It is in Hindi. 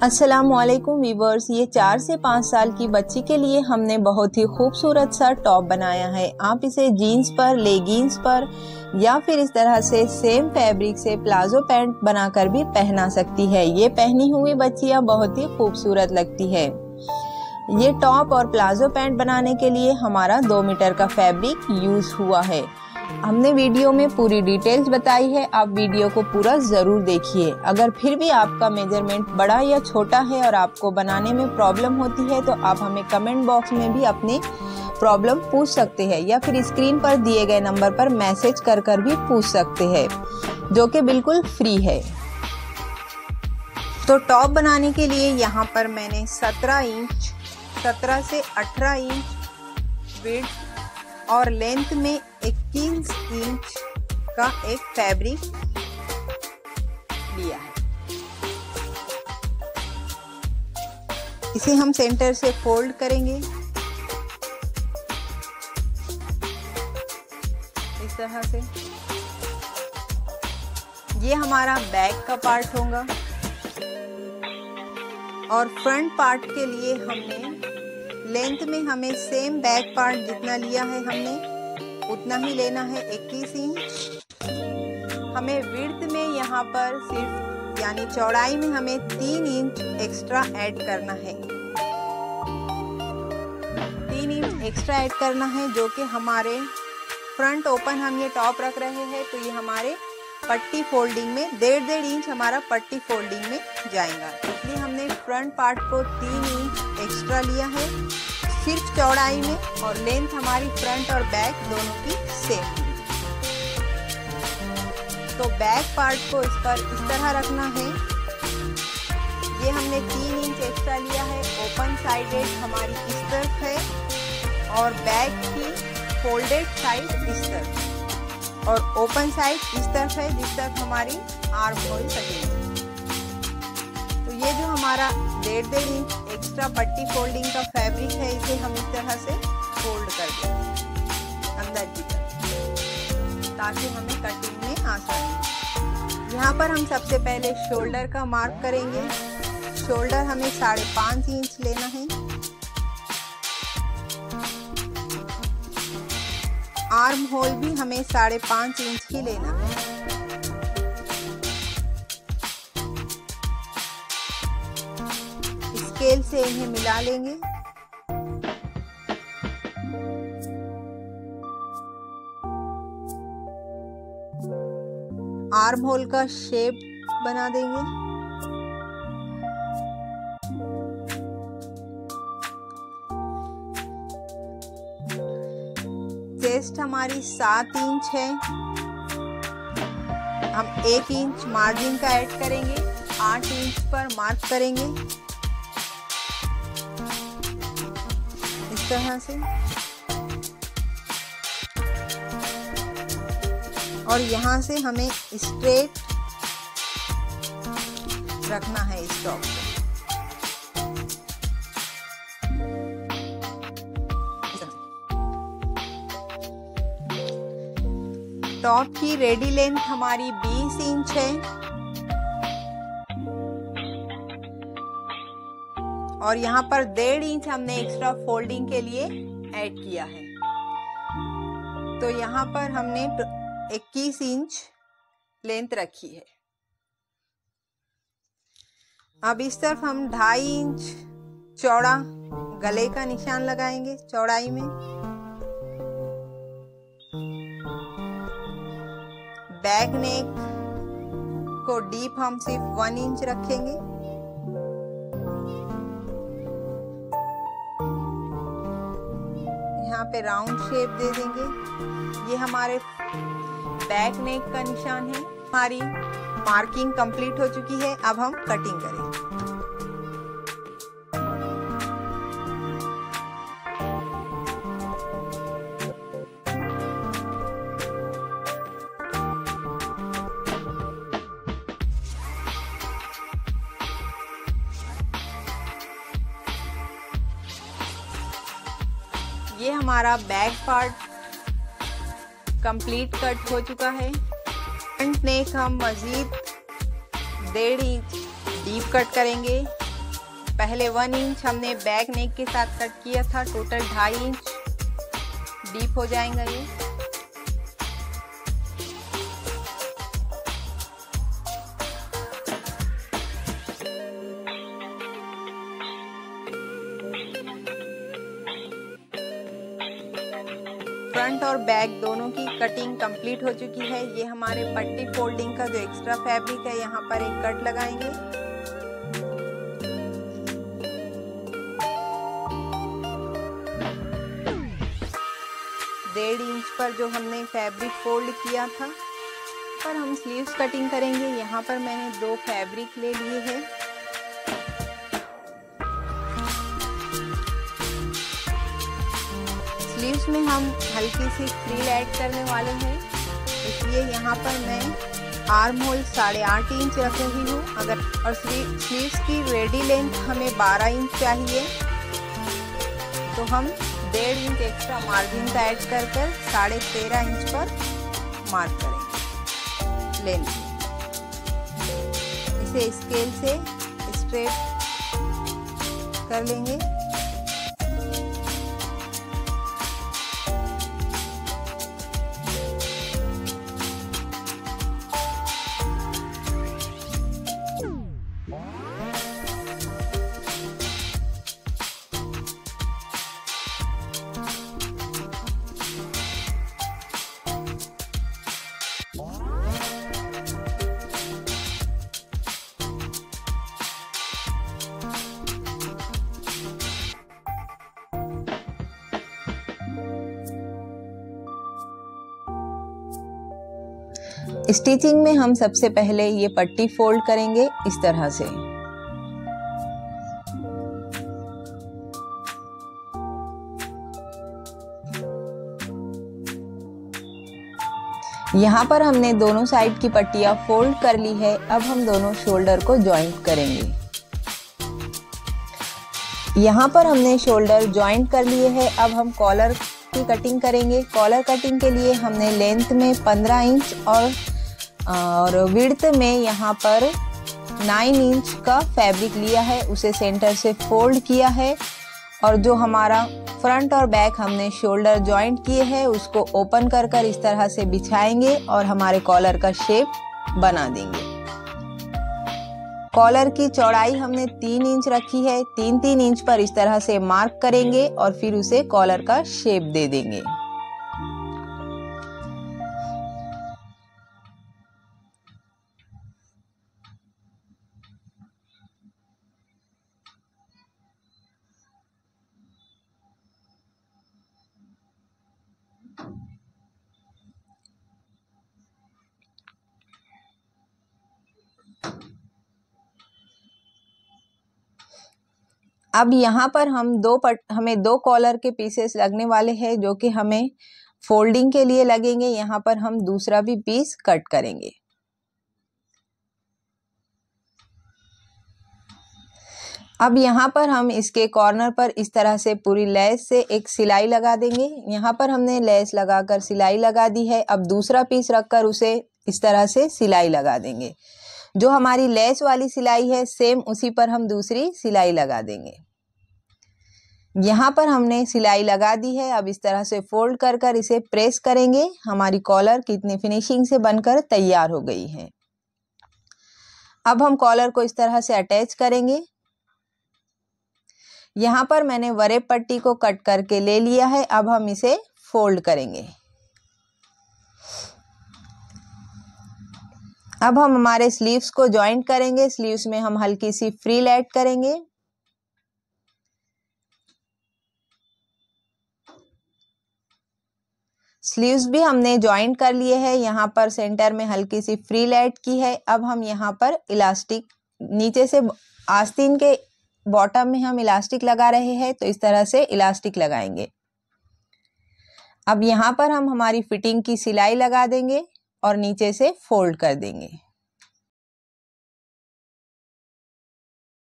अस्सलामुअलैकुम वीवर्स, ये 4 से 5 साल की बच्ची के लिए हमने बहुत ही खूबसूरत सा टॉप बनाया है। आप इसे जीन्स पर, लेगिंग्स पर या फिर इस तरह से सेम फैब्रिक से प्लाजो पैंट बनाकर भी पहना सकती है। ये पहनी हुई बच्चियां बहुत ही खूबसूरत लगती है। ये टॉप और प्लाजो पैंट बनाने के लिए हमारा 2 मीटर का फैब्रिक यूज हुआ है। हमने वीडियो में पूरी डिटेल्स बताई है, आप वीडियो को पूरा जरूर देखिए। अगर फिर भी आपका मेजरमेंट बड़ा या छोटा है और आपको बनाने में प्रॉब्लम होती है तो आप हमें कमेंट बॉक्स में भी अपनी प्रॉब्लम पूछ सकते हैं या फिर स्क्रीन पर दिए गए नंबर पर मैसेज कर भी पूछ सकते हैं, जो कि बिल्कुल फ्री है। तो टॉप बनाने के लिए यहाँ पर मैंने 17 से 18 इंच विड्थ और लेंथ में 21 इंच का एक फैब्रिक लिया है। इसे हम सेंटर से फोल्ड करेंगे इस तरह से। ये हमारा बैक का पार्ट होगा और फ्रंट पार्ट के लिए हमने लेंथ में हमें सेम बैक पार्ट जितना लिया है हमने उतना ही लेना है, 21 इंच। हमें विड्थ में यहाँ पर सिर्फ यानी चौड़ाई में हमें 3 इंच एक्स्ट्रा ऐड करना है। 3 इंच एक्स्ट्रा ऐड करना है, जो कि हमारे फ्रंट ओपन हम ये टॉप रख रहे हैं तो ये हमारे पट्टी फोल्डिंग में 1.5 इंच हमारा पट्टी फोल्डिंग में जाएगा। इसलिए हमने फ्रंट पार्ट को 3 इंच एक्स्ट्रा लिया है सिर्फ चौड़ाई में, और लेंथ हमारी फ्रंट और बैक दोनों की सेम है। तो बैक पार्ट को इस पर इस तरह रखना है। ये हमने 3 इंच एक्स्ट्रा लिया है। ओपन साइडेड हमारी इस तरफ है और बैक की फोल्डेड साइड इस तरफ और ओपन साइड इस तरफ है, जिस तरफ हमारी आर्म होल लगेगी। तो ये जो हमारा 1.5 इंच एक्स्ट्रा पट्टी फोल्डिंग का फैब्रिक है, इसे हम इस तरह से फोल्ड कर देंगे अंदर की तरफ, ताकि हमें कटिंग में आसानी हो। यहाँ पर हम सबसे पहले शोल्डर का मार्क करेंगे। शोल्डर हमें 5.5 इंच लेना है। आर्म होल भी हमें 5.5 इंच ही लेना है। स्केल से इन्हें मिला लेंगे। आर्म होल का शेप बना देंगे। चेस्ट हमारी 7 इंच है। हम 1 इंच मार्जिन का ऐड करेंगे, 8 इंच पर मार्क करेंगे इस तरह से। और यहाँ से हमें स्ट्रेट रखना है इस टॉप को। टॉप की रेडी लेंथ हमारी 20 इंच है और यहाँ पर 1.5 इंच हमने एक्स्ट्रा फोल्डिंग के लिए ऐड किया है। तो यहाँ पर हमने 21 इंच लेंथ रखी है। अब इस तरफ हम 2.5 इंच चौड़ा गले का निशान लगाएंगे चौड़ाई में। बैक नेक को डीप हम सिर्फ 1 इंच रखेंगे। यहाँ पे राउंड शेप दे देंगे। ये हमारे बैक नेक का निशान है। हमारी मार्किंग कंप्लीट हो चुकी है। अब हम कटिंग करेंगे। ये हमारा बैक पार्ट कंप्लीट कट हो चुका है। फ्रंट नेक हम मजीद 1.5 इंच डीप कट करेंगे पहले 1 इंच हमने बैक नेक के साथ कट किया था, टोटल 2.5 इंच डीप हो जाएगा ये। फ्रंट और बैक दोनों की कटिंग कंप्लीट हो चुकी है। ये हमारे पट्टी फोल्डिंग का जो एक्स्ट्रा फैब्रिक है, यहाँ पर एक कट लगाएंगे। डेढ़ इंच पर जो हमने फैब्रिक फोल्ड किया था, पर हम स्लीव्स कटिंग करेंगे। यहाँ पर मैंने 2 फैब्रिक ले लिए हैं। स्लीव्स में हम हल्की सी फ्रिल ऐड करने वाले हैं, इसलिए यहाँ पर मैं आर्म होल 8.5 इंच रख रही हूँ। अगर और स्लीव्स की रेडी लेंथ हमें 12 इंच चाहिए, तो हम 1.5 इंच एक्स्ट्रा मार्जिन का ऐड कर 13.5 इंच पर मार्क करेंगे लेंथ। इसे स्केल से स्ट्रेट कर लेंगे। स्टिचिंग में हम सबसे पहले ये पट्टी फोल्ड करेंगे इस तरह से। यहाँ पर हमने दोनों साइड की पट्टियां फोल्ड कर ली है। अब हम दोनों शोल्डर को जॉइंट करेंगे। यहाँ पर हमने शोल्डर जॉइंट कर लिए हैं। अब हम कॉलर की कटिंग करेंगे। कॉलर कटिंग के लिए हमने लेंथ में 15 इंच और विड्थ में यहाँ पर 9 इंच का फैब्रिक लिया है, उसे सेंटर से फोल्ड किया है। और जो हमारा फ्रंट और बैक हमने शोल्डर जॉइंट किए हैं, उसको ओपन कर इस तरह से बिछाएंगे और हमारे कॉलर का शेप बना देंगे। कॉलर की चौड़ाई हमने 3 इंच रखी है। 3-3 इंच पर इस तरह से मार्क करेंगे और फिर उसे कॉलर का शेप दे देंगे। अब यहाँ पर हमें 2 कॉलर के पीसेस लगने वाले हैं, जो कि हमें फोल्डिंग के लिए लगेंगे। यहाँ पर हम दूसरा भी पीस कट करेंगे। अब यहाँ पर हम इसके कॉर्नर पर इस तरह से पूरी लेस से एक सिलाई लगा देंगे। यहाँ पर हमने लेस लगाकर सिलाई लगा दी है। अब दूसरा पीस रखकर उसे इस तरह से सिलाई लगा देंगे। जो हमारी लेस वाली सिलाई है, सेम उसी पर हम दूसरी सिलाई लगा देंगे। यहाँ पर हमने सिलाई लगा दी है। अब इस तरह से फोल्ड कर इसे प्रेस करेंगे। हमारी कॉलर कितनी फिनिशिंग से बनकर तैयार हो गई है। अब हम कॉलर को इस तरह से अटैच करेंगे। यहाँ पर मैंने वरेब पट्टी को कट करके ले लिया है। अब हम इसे फोल्ड करेंगे। अब हम हमारे स्लीव्स को जॉइंट करेंगे। स्लीव्स में हम हल्की सी फ्रिल ऐड करेंगे। स्लीव्स भी हमने जॉइंट कर लिए हैं। यहाँ पर सेंटर में हल्की सी फ्रिल ऐड की है। अब हम यहाँ पर इलास्टिक नीचे से आस्तीन के बॉटम में हम इलास्टिक लगा रहे हैं, तो इस तरह से इलास्टिक लगाएंगे। अब यहाँ पर हम हमारी फिटिंग की सिलाई लगा देंगे और नीचे से फोल्ड कर देंगे।